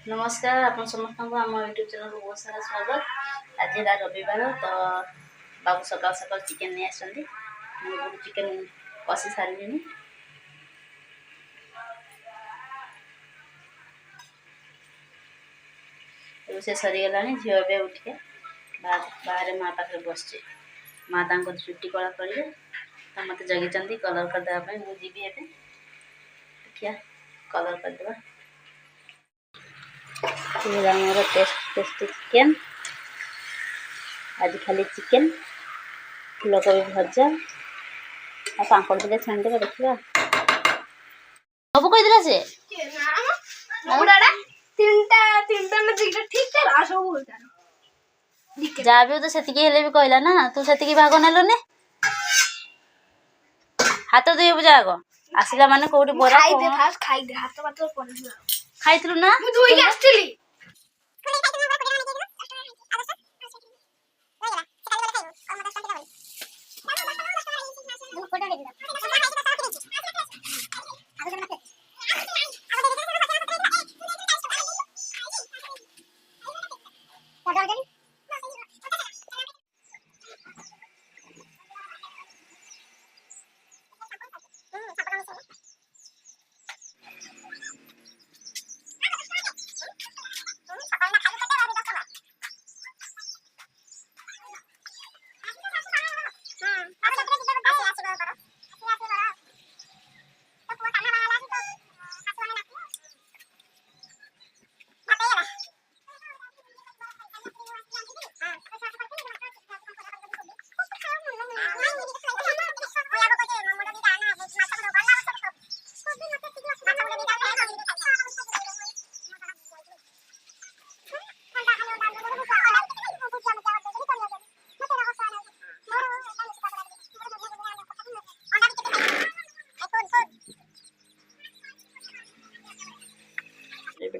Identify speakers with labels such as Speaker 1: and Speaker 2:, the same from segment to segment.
Speaker 1: नमस्कार आपण समस्त को आम यूट्यूब चैनल को बहुत सारा स्वागत। आज है रविवार तो बाबू सकाल सकाल चिकेन नहीं आसती चिकेन कषि सारे रोसे सरीगला झील ए उठे बाहर माँ पाखे बस माँ चुट्टी कला करेंगे तो मत जगी कलर करदेवाई मुझे देखिए कलर करदे मोर टेस्टी चिकेन आज खाली चिकेन फूलकोबी भजा आ पापड़ दिले छाणीदेवा देखा सब कही से जहाँ भी तो से कहला ना तू से भाग नेलुनि हाथ धोई बुझा आग आसला माने कोठी बरा खाइलु ना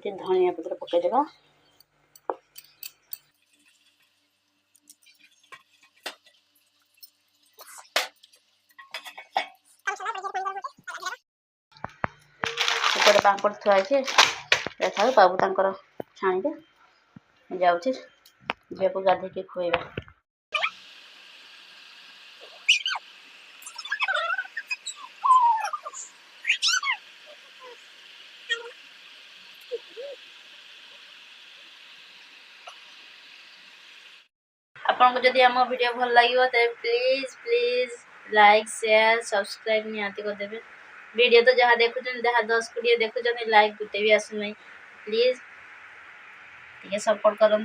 Speaker 1: धनिया पत्र पकईदेवा पापड़ थुआई था बाबू तर छाणीदे जाऊँगी झील को गाधे खुएबा आपको जदि आम वीडियो भल लगे तो please please like share subscribe निहाती करदेवे। वीडियो तो जहाँ देखुं जहाँ 10-20 देखुं लाइक गुटे भी आसुना प्लीज टे सपोर्ट करूँ।